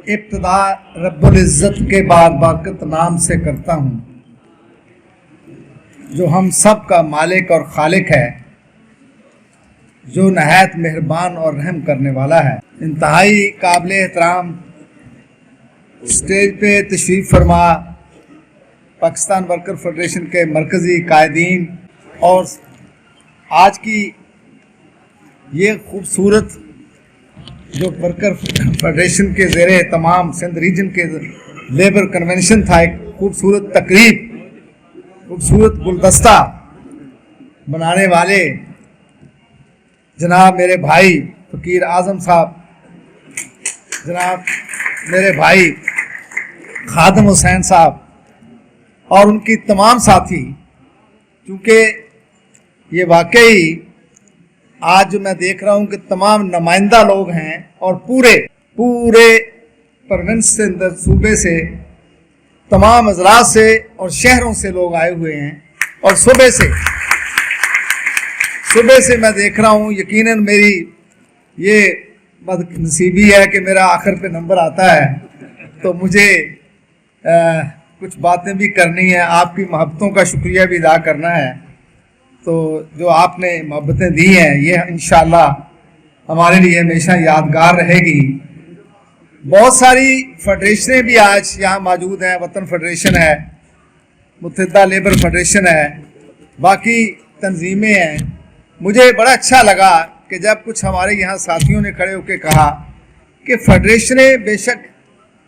ابتدا رب العزت کے بابرکت نام سے کرتا ہوں جو ہم سب کا مالک اور خالق ہے، جو نہایت مہربان اور رحم کرنے والا ہے۔ انتہائی قابل احترام اسٹیج پہ تشریف فرما پاکستان ورکر فیڈریشن کے مرکزی قائدین اور آج کی یہ خوبصورت جو ورکر فیڈریشن کے زیر تمام سندھ ریجن کے لیبر کنونشن تھا، ایک خوبصورت تقریب، خوبصورت گلدستہ بنانے والے جناب میرے بھائی فقیر اعظم صاحب، جناب میرے بھائی خادم حسین صاحب اور ان کی تمام ساتھی، کیونکہ یہ واقعی آج جو میں دیکھ رہا ہوں کہ تمام نمائندہ لوگ ہیں اور پورے پروونس سے اندر صوبے سے تمام اضلاع سے اور شہروں سے لوگ آئے ہوئے ہیں، اور صبح سے میں دیکھ رہا ہوں، یقیناً میری یہ بد نصیبی ہے کہ میرا آخر پہ نمبر آتا ہے تو مجھے کچھ باتیں بھی کرنی ہیں، آپ کی محبتوں کا شکریہ بھی ادا کرنا ہے۔ تو جو آپ نے محبتیں دی ہیں یہ انشاءاللہ ہمارے لیے ہمیشہ یادگار رہے گی۔ بہت ساری فیڈریشنیں بھی آج یہاں موجود ہیں، وطن فیڈریشن ہے، متحدہ لیبر فیڈریشن ہے، باقی تنظیمیں ہیں۔ مجھے بڑا اچھا لگا کہ جب کچھ ہمارے یہاں ساتھیوں نے کھڑے ہو کے کہا کہ فیڈریشنیں بے شک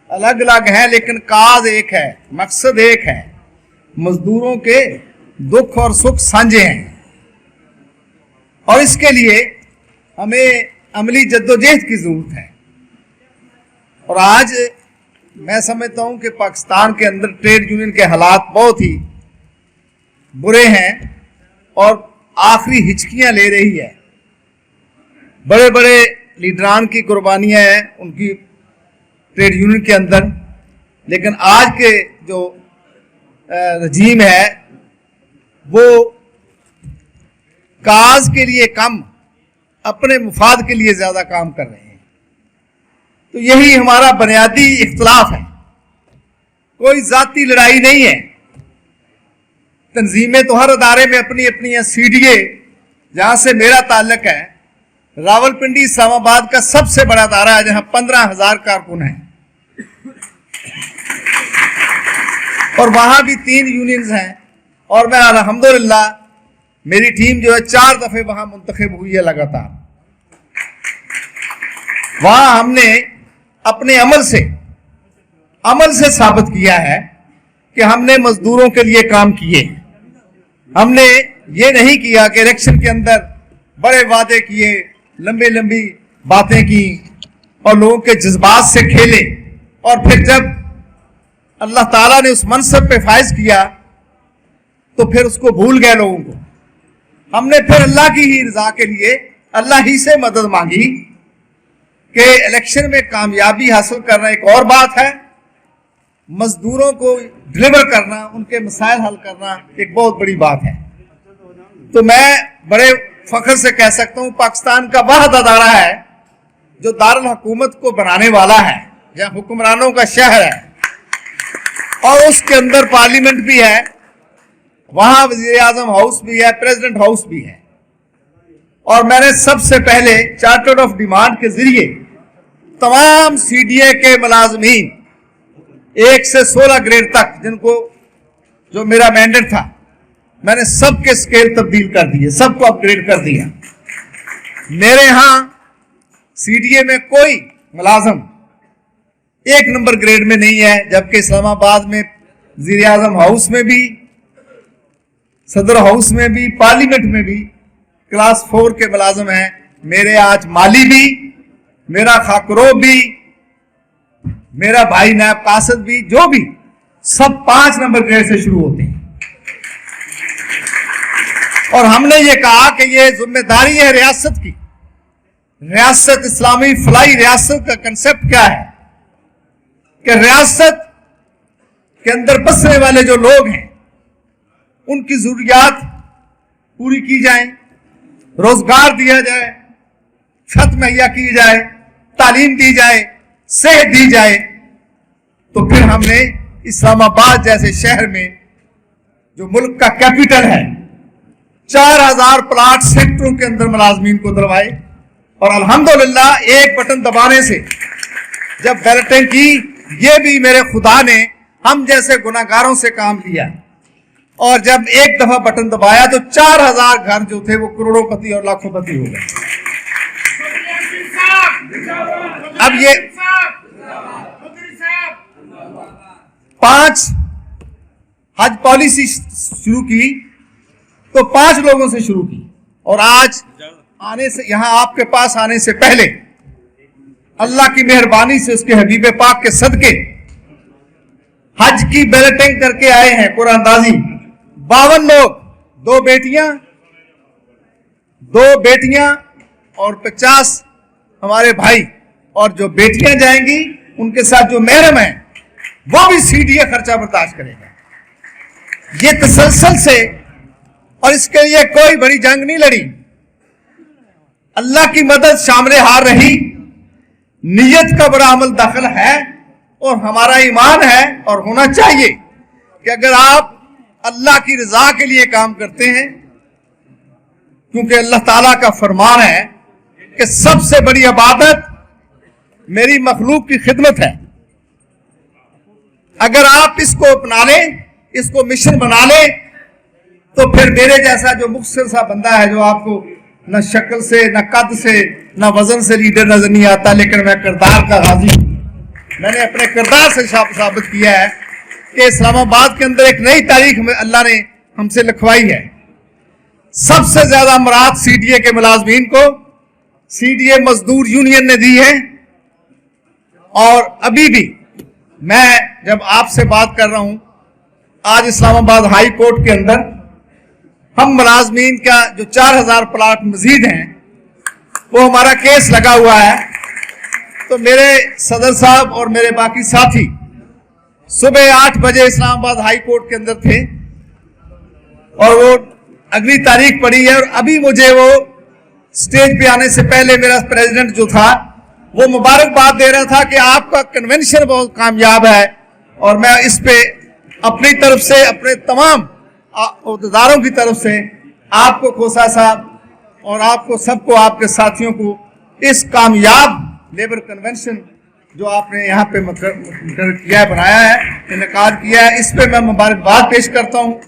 الگ الگ ہیں لیکن کاز ایک ہے، مقصد ایک ہے، مزدوروں کے دکھ اور سکھ سانجھے ہیں، اور اس کے لیے ہمیں عملی جدوجہد کی ضرورت ہے۔ اور آج میں سمجھتا ہوں کہ پاکستان کے اندر ٹریڈ یونین کے حالات بہت ہی برے ہیں اور آخری ہچکیاں لے رہی ہے۔ بڑے بڑے لیڈران کی قربانیاں ہیں ان کی ٹریڈ یونین کے اندر، لیکن آج کے جو رجیم ہے وہ کاز کے لیے کم، اپنے مفاد کے لیے زیادہ کام کر رہے ہیں۔ تو یہی ہمارا بنیادی اختلاف ہے، کوئی ذاتی لڑائی نہیں ہے۔ تنظیمیں تو ہر ادارے میں اپنی اپنی ہیں۔ سی ڈی اے جہاں سے میرا تعلق ہے، راولپنڈی اسلام آباد کا سب سے بڑا ادارہ ہے جہاں 15,000 کارکن ہیں، اور وہاں بھی 3 یونینز ہیں، اور میں الحمدللہ میری ٹیم جو ہے 4 دفعے وہاں منتخب ہوئی ہے لگاتار۔ وہاں ہم نے اپنے عمل سے ثابت کیا ہے کہ ہم نے مزدوروں کے لیے کام کیے۔ ہم نے یہ نہیں کیا کہ الیکشن کے اندر بڑے وعدے کیے، لمبی باتیں کی اور لوگوں کے جذبات سے کھیلے، اور پھر جب اللہ تعالیٰ نے اس منصب پہ فائز کیا تو پھر اس کو بھول گئے لوگوں کو۔ ہم نے پھر اللہ کی ہی رضا کے لیے اللہ ہی سے مدد مانگی کہ الیکشن میں کامیابی حاصل کرنا ایک اور بات ہے، مزدوروں کو ڈلیور کرنا، ان کے مسائل حل کرنا ایک بہت بڑی بات ہے۔ تو میں بڑے فخر سے کہہ سکتا ہوں پاکستان کا واحد ادارہ ہے جو دارالحکومت کو بنانے والا ہے، جہاں حکمرانوں کا شہر ہے اور اس کے اندر پارلیمنٹ بھی ہے، وہاں وزیر اعظم ہاؤس بھی ہے، پریزیڈنٹ ہاؤس بھی ہے۔ اور میں نے سب سے پہلے چارٹر آف ڈیمانڈ کے ذریعے تمام سی ڈی اے کے ملازمین 1 سے 16 گریڈ تک، جن کو جو میرا مینڈیٹ تھا، میں نے سب کے سکیل تبدیل کر دیے، سب کو اپ گریڈ کر دیا۔ میرے ہاں سی ڈی اے میں کوئی ملازم 1 نمبر گریڈ میں نہیں ہے، جبکہ اسلام آباد میں وزیر اعظم ہاؤس میں بھی، صدر ہاؤس میں بھی، پارلیمنٹ میں بھی کلاس 4 کے ملازم ہیں۔ میرے آج مالی بھی، میرا خاکرو بھی، میرا بھائی نائب قاصد بھی، جو بھی سب 5 نمبر گریڈ سے شروع ہوتے ہیں۔ اور ہم نے یہ کہا کہ یہ ذمہ داری ہے ریاست کی۔ ریاست اسلامی فلاحی ریاست کا کنسپٹ کیا ہے کہ ریاست کے اندر بسنے والے جو لوگ ہیں ان کی ضروریات پوری کی جائیں، روزگار دیا جائے، چھت مہیا کی جائے، तालीम दी जाए, सेहत दी जाए, तो फिर हमने इस्लामाबाद जैसे शहर में, जो मुल्क का कैपिटल है, 4000 प्लाट सेक्टरों के अंदर मुलाजमीन को दिलवाए। और अल्हम्दुलिल्लाह एक बटन दबाने से जब बैलेटिंग की, ये भी मेरे खुदा ने हम जैसे गुनाहगारों से काम लिया, और जब एक दफा बटन दबाया तो 4000 घर जो थे वो करोड़ोंपति और लाखोंपति हो गए। अब ये 5 हज पॉलिसी शुरू की तो 5 लोगों से शुरू की, और आज आने से, यहां आपके पास आने से पहले अल्लाह की मेहरबानी से, उसके हबीब पाक के सदके हज की बैलेटिंग करके आए हैं कुरानदाजी 52 लोग, 2 बेटियां और 50 हमारे भाई, और जो बेटियां जाएंगी उनके साथ जो महरम है वो भी सीडीए खर्चा बर्दाश्त करेगा। ये तसलसल से, और इसके लिए कोई बड़ी जंग नहीं लड़ी, अल्लाह की मदद शामिल हार रही, नियत का बड़ा अमल दाखिल है, और हमारा ईमान है और होना चाहिए कि अगर आप अल्लाह की रजा के लिए काम करते हैं, क्योंकि अल्लाह ताला का फरमान है कि सबसे बड़ी इबादत मेरी मखलूक की खिदमत है। अगर आप इसको अपना लें, इसको मिशन बना लें, तो फिर मेरे जैसा जो मुख्तसर सा बंदा है, जो आपको न शक्ल से, न कद से, न वजन से लीडर नजर नहीं आता, लेकिन मैं किरदार का गाजी हूं। मैंने अपने किरदार से साबित किया है कि इस्लामाबाद के अंदर एक नई तारीख में अल्लाह ने हमसे लिखवाई है। सबसे ज्यादा मराद सीडीए के मुलाजमीन को सीडीए मजदूर यूनियन ने दी है, और अभी भी मैं जब आपसे बात कर रहा हूं, आज इस्लामाबाद हाई कोर्ट के अंदर हम मुलाजमीन का जो 4000 प्लाट मजीद हैं, वो हमारा केस लगा हुआ है। तो मेरे सदर साहब और मेरे बाकी साथी सुबह 8 बजे इस्लामाबाद हाई कोर्ट के अंदर थे, और वो अगली तारीख पड़ी है। और अभी मुझे वो स्टेज पे आने से पहले मेरा प्रेसिडेंट जो था वो मुबारकबाद दे रहा था कि आपका कन्वेंशन बहुत कामयाब है, और मैं इस पे अपनी तरफ से, अपने तमाम अहदेदारों की तरफ से आपको, खोसा साहब और आपको सबको, आपके साथियों को इस कामयाब लेबर कन्वेंशन जो आपने यहाँ पे मुकर्रर किया है, बनाया है, इनेकाद किया है, इस पे मैं मुबारकबाद पेश करता हूँ।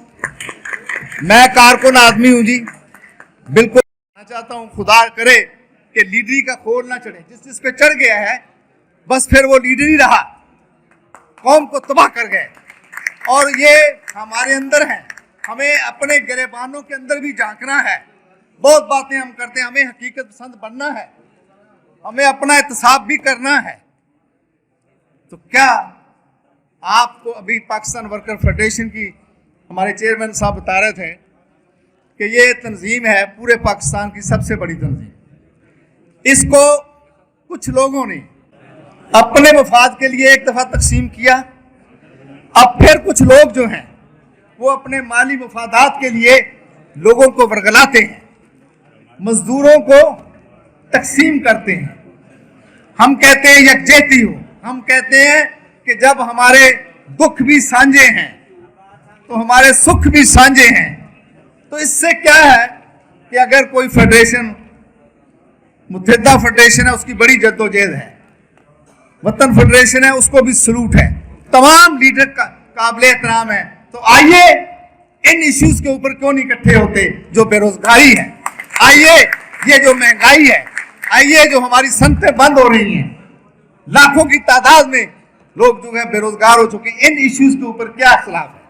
मैं कारकुन आदमी हूँ जी, बिल्कुल चाहता हूँ खुदा करे कि लीडरी का खोल ना चढ़े। जिस पे चढ़ गया है बस फिर वो लीडर ही रहा, कौम को तबाह कर गए। और ये हमारे अंदर है, हमें अपने गिरेबानों के अंदर भी झांकना है। बहुत बातें हम करते हैं, हमें हकीकत पसंद बनना है, हमें अपना एहतसाब भी करना है। तो क्या आपको अभी पाकिस्तान वर्कर फेडरेशन की हमारे चेयरमैन साहब बता रहे थे कि ये तंजीम है पूरे पाकिस्तान की सबसे बड़ी तंजीम। इसको कुछ लोगों ने अपने मफाद के लिए एक दफा तकसीम किया, अब फिर कुछ लोग जो हैं वो अपने माली मफादात के लिए लोगों को वर्गलाते हैं, मजदूरों को तकसीम करते हैं। हम कहते हैं यकजहती हो, हम कहते हैं कि जब हमारे दुख भी साझे हैं तो हमारे सुख भी साझे हैं। तो इससे क्या है कि अगर कोई फेडरेशन, मुत्तहिदा फेडरेशन है, उसकी बड़ी जद्दोजहद है, वतन फेडरेशन है, उसको भी सलूट है, तमाम लीडर का काबिल एहतराम है। तो आइए इन इश्यूज के ऊपर क्यों नहीं इकट्ठे होते? जो बेरोजगारी है, आइए ये जो महंगाई है, आइए जो हमारी सनतें बंद हो रही हैं, लाखों की तादाद में लोग जो है बेरोजगार हो चुके हैं, इन इश्यूज के ऊपर क्या इख्तिलाफ है?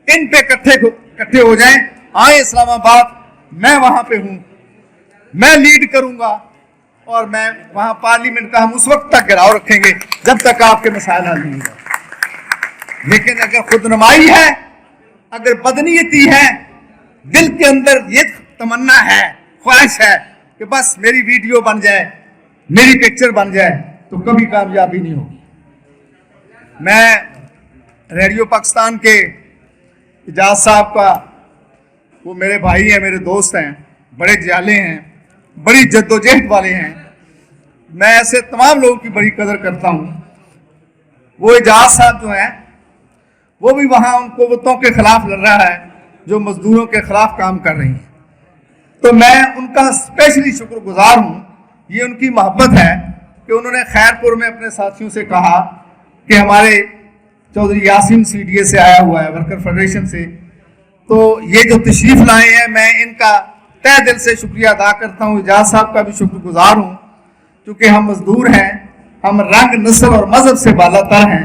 इन पे इकट्ठे हो जाएं। आए इस्लामाबाद, मैं वहां पे हूं, मैं लीड करूंगा, और मैं वहां पार्लियामेंट का हम उस वक्त तक घेराव रखेंगे जब तक आपके मसाइल हल नहीं होगा। लेकिन अगर खुदनुमाई है, अगर बदनीयती है, दिल के अंदर ये तमन्ना है, ख्वाहिश है कि बस मेरी वीडियो बन जाए, मेरी पिक्चर बन जाए, तो कभी कामयाबी नहीं होगी। मैं रेडियो पाकिस्तान के इजाज साहब का, वो मेरे भाई हैं, मेरे दोस्त हैं, बड़े जाले हैं, बड़ी जद्दोजहद वाले हैं। मैं ऐसे तमाम लोगों की बड़ी कदर करता हूं। वो एजाज साहब जो हैं वो भी वहां उन कुव्वतों के खिलाफ लड़ रहा है जो मजदूरों के खिलाफ काम कर रही हैं, तो मैं उनका स्पेशली शुक्रगुजार हूं। ये उनकी मोहब्बत है कि उन्होंने खैरपुर में अपने साथियों से कहा कि हमारे चौधरी यासीन CDA से आया हुआ है, वर्कर फेडरेशन से, तो ये जो तशरीफ लाए हैं मैं इनका तहे दिल से शुक्रिया अदा करता हूँ। एजाज साहब का भी शुक्रगुजार हूँ, क्योंकि हम मजदूर हैं, हम रंग नस्ल और मजहब से बालातर हैं,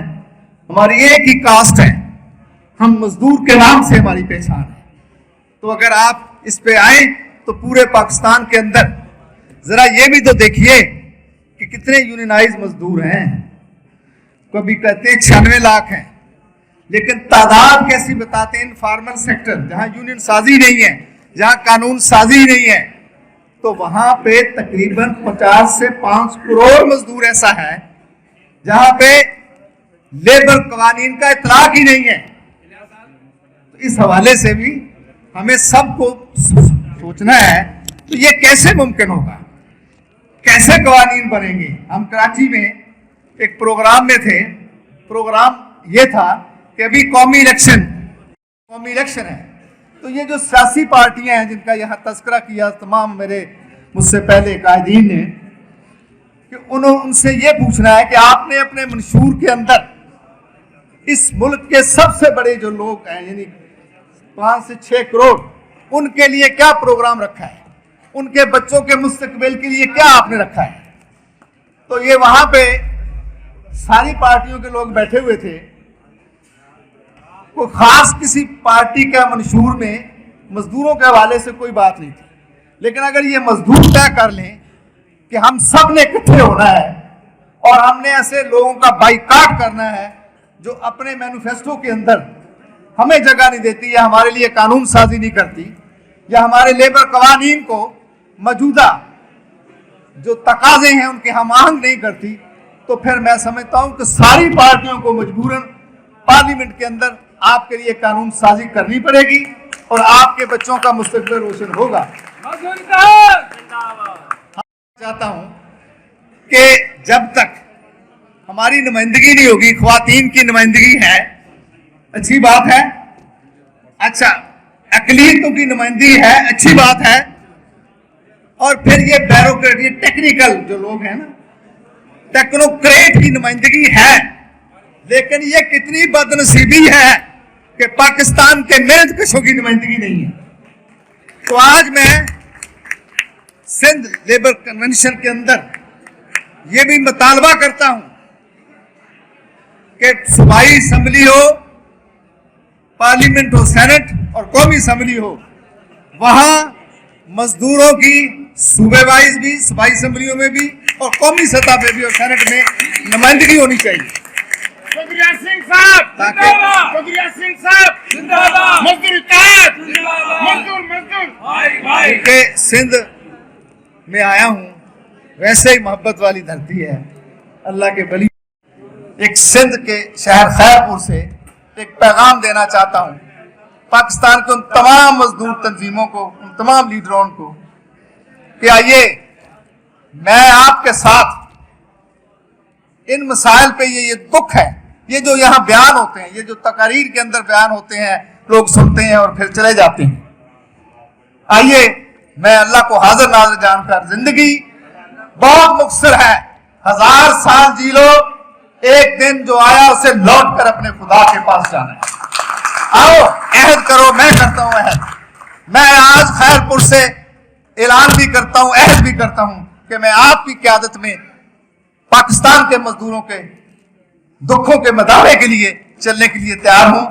हमारी एक ही कास्ट है, हम मजदूर के नाम से हमारी पहचान है। तो अगर आप इस पे आए तो पूरे पाकिस्तान के अंदर जरा ये भी तो देखिए कि कितने यूनियनाइज मजदूर हैं। कभी कहते हैं 96 लाख हैं, लेकिन तादाद कैसी बताते हैं इनफॉर्मल सेक्टर, जहां यूनियन साजी नहीं है, जहां कानून साजी नहीं है, तो वहां पे तकरीबन 50 से 5 करोड़ मजदूर ऐसा है जहां पे लेबर कवानीन का इतलाक ही नहीं है। तो इस हवाले से भी हमें सबको सोचना है, तो ये कैसे मुमकिन होगा, कैसे कवानीन बनेंगे। हम कराची में एक प्रोग्राम में थे, प्रोग्राम ये था कि अभी कौमी इलेक्शन है, तो ये जो सियासी पार्टियां हैं जिनका यहाँ तस्करा किया तमाम मेरे मुझसे पहले कायदीन ने, कि उनसे ये पूछना है कि आपने अपने मंशूर के अंदर इस मुल्क के सबसे बड़े जो लोग हैं यानी 5 से 6 करोड़, उनके लिए क्या प्रोग्राम रखा है, उनके बच्चों के मुस्तकबिल के लिए क्या आपने रखा है। तो ये वहां पे सारी पार्टियों के लोग बैठे हुए थे, कोई खास किसी पार्टी का मंशूर में मजदूरों के हवाले से कोई बात नहीं थी, लेकिन अगर ये मजदूर तय कर लें कि हम सब ने इकट्ठे होना है और हमने ऐसे लोगों का बाइकाट करना है जो अपने मैनिफेस्टो के अंदर हमें जगह नहीं देती या हमारे लिए कानून साजी नहीं करती या हमारे लेबर कवानीन को मौजूदा जो तकाजे हैं उनके हम आहंग नहीं करती, तो फिर मैं समझता हूं कि सारी पार्टियों को मजबूरन पार्लियामेंट के अंदर आपके लिए कानून साजी करनी पड़ेगी और आपके बच्चों का मुस्तकबिल रोशन होगा। चाहता हूं कि जब तक हमारी नुमाइंदगी नहीं होगी, ख्वातीन की नुमाइंदगी है, अच्छी बात है, अच्छा अकलीतों की नुमाइंदगी है, अच्छी बात है, और फिर ये ब्यूरोक्रेट, ये टेक्निकल जो लोग हैं ना, टेक्नोक्रेट की नुमाइंदगी है, लेकिन ये कितनी बदनसीबी है कि पाकिस्तान के मेहनतकशों की नुमाइंदगी नहीं है। तो आज मैं सिंध लेबर कन्वेंशन के अंदर ये भी मुतालबा करता हूं कि सूबाई असम्बली हो, पार्लियामेंट हो, सेनेट और कौमी असम्बली हो, वहां मजदूरों की सूबे वाइज भी, सूबाई असम्बलियों में भी और कौमी सतह पे भी और सेनेट में नुमाइंदगी होनी चाहिए। सिंह साहब जिंदाबाद, मजदूर जिंदाबाद, मजदूर के सिंध में आया हूं, वैसे ही मोहब्बत वाली धरती है, अल्लाह के वली। एक सिंध के शहर खैरपुर से एक पैगाम देना चाहता हूं पाकिस्तान के उन तमाम मजदूर तंजीमों को, उन तमाम लीडरों को, कि आइए मैं आपके साथ इन मसाइल पे, ये दुख है, ये जो यहाँ बयान होते हैं, ये जो तकारीर के अंदर बयान होते हैं, लोग सुनते हैं और फिर चले जाते हैं। आइए मैं अल्लाह को हाजिर नाज़िर जानकर, जिंदगी बहुत मुख्तसर है, 1000 साल जी लो, एक दिन जो आया उसे लौट कर अपने खुदा के पास जाना है। आओ अहद करो, मैं करता हूं अहद, मैं आज खैरपुर से ऐलान भी करता हूं, अहद भी करता हूं कि मैं आपकी क़यादत में पाकिस्तान के मजदूरों के दुखों के मदावे के लिए चलने के लिए तैयार हूं।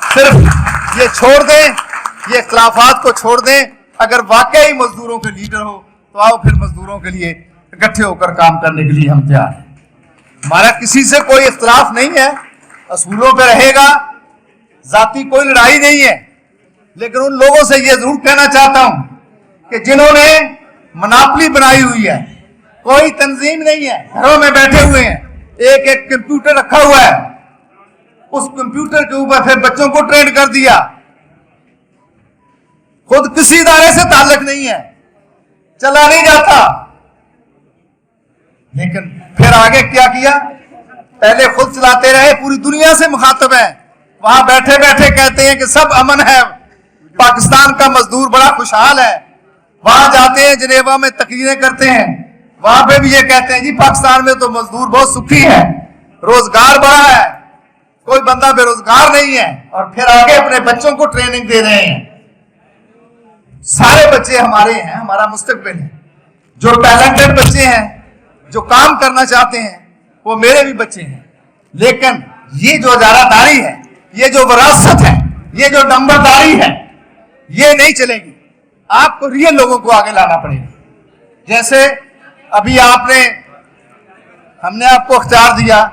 सिर्फ ये छोड़ दें, ये खिलाफात को छोड़ दें, अगर वाकई मजदूरों के लीडर हो तो आओ फिर मजदूरों के लिए इकट्ठे होकर काम करने के लिए हम तैयार हैं। हमारा किसी से कोई इख्तिलाफ नहीं है, असूलों पे रहेगा, जाती कोई लड़ाई नहीं है, लेकिन उन लोगों से ये जरूर कहना चाहता हूं कि जिन्होंने मनापली बनाई हुई है, कोई तंजीम नहीं है, घरों में बैठे हुए हैं, एक एक कंप्यूटर रखा हुआ है, उस कंप्यूटर के ऊपर फिर बच्चों को ट्रेन कर दिया, खुद किसी इदारे से ताल्लुक नहीं है, चला नहीं जाता, لیکن پھر آگے کیا کیا؟ پہلے خود چلاتے رہے، پوری دنیا سے مخاطب ہیں، وہاں بیٹھے بیٹھے کہتے ہیں کہ سب امن ہے، پاکستان کا مزدور بڑا خوشحال ہے، وہاں جاتے ہیں جنیوا میں تقریریں کرتے ہیں، وہاں پہ بھی یہ کہتے ہیں جی پاکستان میں تو مزدور بہت سکھی ہے، روزگار بڑا ہے، کوئی بندہ بے روزگار نہیں ہے، اور پھر آگے اپنے بچوں کو ٹریننگ دے رہے ہیں۔ سارے بچے ہمارے ہیں، ہمارا مستقبل ہے، جو ٹیلنٹڈ بچے ہیں، جو کام کرنا چاہتے ہیں، وہ میرے بھی بچے ہیں، لیکن یہ جو اجارہ داری ہے، یہ جو وراثت ہے، یہ جو نمبرداری ہے، یہ نہیں چلے گی۔ آپ کو ریئل لوگوں کو آگے لانا پڑے گا۔ جیسے ابھی ہم نے آپ کو اختیار دیا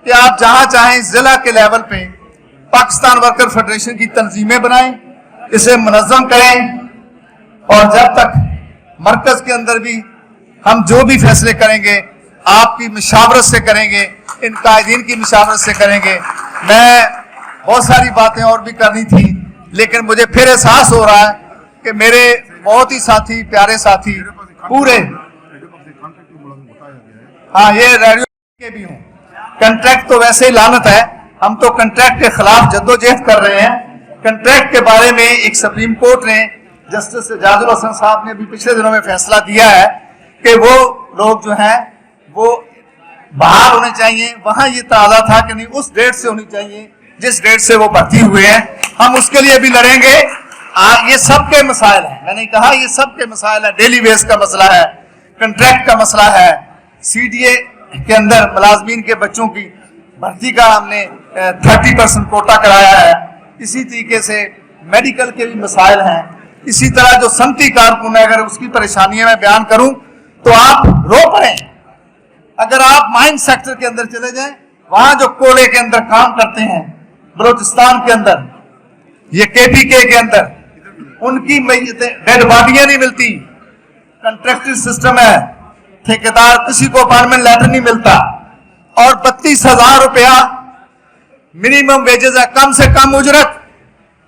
کہ آپ جہاں چاہیں ضلع کے لیول پہ پاکستان ورکر فیڈریشن کی تنظیمیں بنائیں، اسے منظم کریں، اور جب تک مرکز کے اندر بھی ہم جو بھی فیصلے کریں گے آپ کی مشاورت سے کریں گے، ان قائدین کی مشاورت سے کریں گے۔ میں بہت ساری باتیں اور بھی کرنی تھی، لیکن مجھے پھر احساس ہو رہا ہے کہ میرے بہت ہی ساتھی، پیارے ساتھی پورے، ہاں یہ ریڈیو کے بھی ہوں، کنٹریکٹ تو ویسے ہی لعنت ہے، ہم تو کنٹریکٹ کے خلاف جدوجہد کر رہے ہیں۔ کنٹریکٹ کے بارے میں ایک سپریم کورٹ نے، جسٹس اعجاز الحسن صاحب نے بھی پچھلے دنوں میں فیصلہ دیا ہے کہ وہ لوگ جو ہیں وہ بحال ہونے چاہیے، وہاں یہ تقاضا تھا کہ نہیں اس ڈیٹ سے ہونی چاہیے جس ڈیٹ سے وہ بھرتی ہوئے ہیں۔ ہم اس کے لیے بھی لڑیں گے۔ یہ سب کے مسائل ہیں، میں نے کہا یہ سب کے مسائل ہیں، ڈیلی ویز کا مسئلہ ہے، کنٹریکٹ کا مسئلہ ہے، سی ڈی اے کے اندر ملازمین کے بچوں کی بھرتی کا ہم نے 30% کوٹا کرایا ہے، اسی طریقے سے میڈیکل کے بھی مسائل ہیں، اسی طرح جو صنعتی کارکن ہے، اگر اس کی پریشانیاں میں بیان کروں تو آپ رو پڑیں۔ اگر آپ مائن سیکٹر کے اندر چلے جائیں، وہاں جو کولے کے اندر کام کرتے ہیں، بلوچستان کے اندر، یہ کے پی کے اندر، ان کی ڈیڈ باڈیاں نہیں ملتی، کنٹریکٹر سسٹم ہے، ٹھیکیدار کسی کو اپائنٹمنٹ لیٹر نہیں ملتا، اور 32,000 روپیہ منیمم ویجز ہے، کم سے کم اجرت۔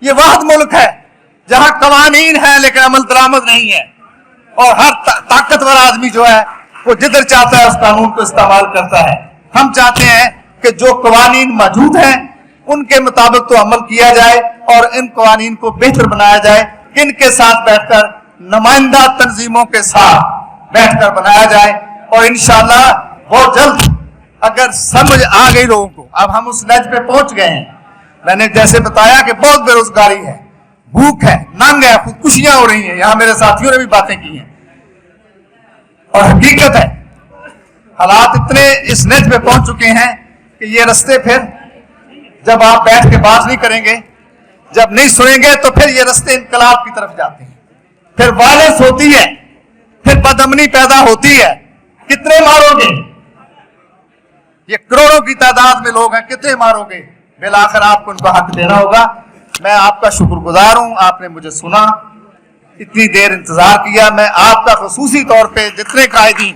یہ واحد ملک ہے جہاں قوانین ہیں لیکن عمل درآمد نہیں ہے، اور ہر طاقتور آدمی جو ہے وہ جدھر چاہتا ہے اس قانون کو استعمال کرتا ہے۔ ہم چاہتے ہیں کہ جو قوانین موجود ہیں ان کے مطابق تو عمل کیا جائے، اور ان قوانین کو بہتر بنایا جائے، ان کے ساتھ بیٹھ کر نمائندہ تنظیموں کے ساتھ بیٹھ کر بنایا جائے، اور انشاءاللہ بہت جلد اگر سمجھ آ گئی لوگوں کو، اب ہم اس نج پہ پہنچ گئے ہیں۔ میں نے جیسے بتایا کہ بہت بے روزگاری ہے، بھوک ہے، ننگ ہے، خودکشیاں ہو رہی ہیں، یہاں میرے ساتھیوں نے بھی باتیں کی ہیں، اور حقیقت ہے حالات اتنے اس نج پہ پہنچ چکے ہیں کہ یہ رستے پھر جب آپ بیٹھ کے بات نہیں کریں گے، جب نہیں سنیں گے، تو پھر یہ رستے انقلاب کی طرف جاتے ہیں، پھر وائلنس ہوتی ہے، پھر بدامنی پیدا ہوتی ہے۔ کتنے مارو گے؟ یہ کروڑوں کی تعداد میں لوگ ہیں، کتنے مارو گے؟ بالآخر آپ کو ان کا حق دینا ہوگا۔ میں آپ کا شکر گزار ہوں، آپ نے مجھے سنا، اتنی دیر انتظار کیا۔ میں آپ کا خصوصی طور پہ جتنے قائدین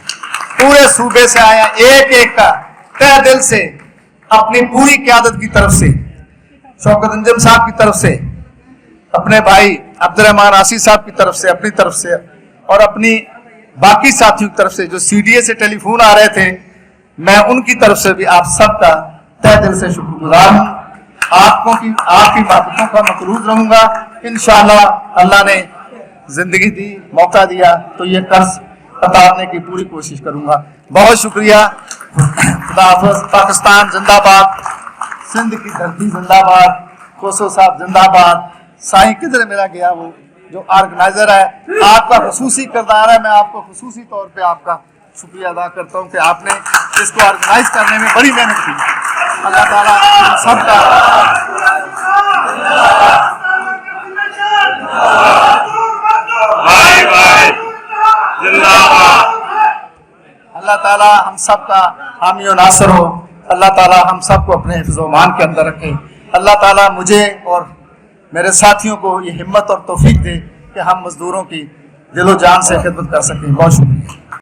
پورے صوبے سے آئے ہیں، ایک ایک کا تہ دل سے، اپنی پوری قیادت کی طرف سے، شوکت انجم صاحب کی طرف سے، اپنے بھائی عبدالرحمان آسی صاحب کی طرف سے، اپنی طرف سے، اور اپنی باقی ساتھیوں کی طرف سے جو سی ڈی اے سے ٹیلی فون آ رہے تھے، میں ان کی طرف سے بھی آپ سب کا تہ دل سے شکر گزار ہوں۔ آپ کی محبتوں کا مقروض رہوں گا۔ انشاءاللہ اللہ نے زندگی دی، موقع دیا تو یہ قرض اتارنے کی پوری کوشش کروں گا۔ بہت شکریہ۔ خدا حافظ۔ پاکستان زندہ باد، سندھ کی دھرتی زندہ باد، کوسو صاحب زندہ باد۔ سائیں کدھر میرا گیا وہ جو آرگنائزر ہے، آپ کا خصوصی کردار ہے، میں آپ کو خصوصی طور پہ آپ کا شکریہ ادا کرتا ہوں کہ آپ نے اس کو آرگنائز کرنے میں بڑی محنت کی۔ اللہ تعالیٰ سب کا اللہ تعالیٰ ہم سب کا حامی و ناصر ہو۔ اللہ تعالیٰ ہم سب کو اپنے حفظ و امان کے اندر رکھے۔ اللہ تعالیٰ مجھے اور میرے ساتھیوں کو یہ ہمت اور توفیق دے کہ ہم مزدوروں کی دل و جان سے خدمت کر سکیں۔ بہت شکریہ۔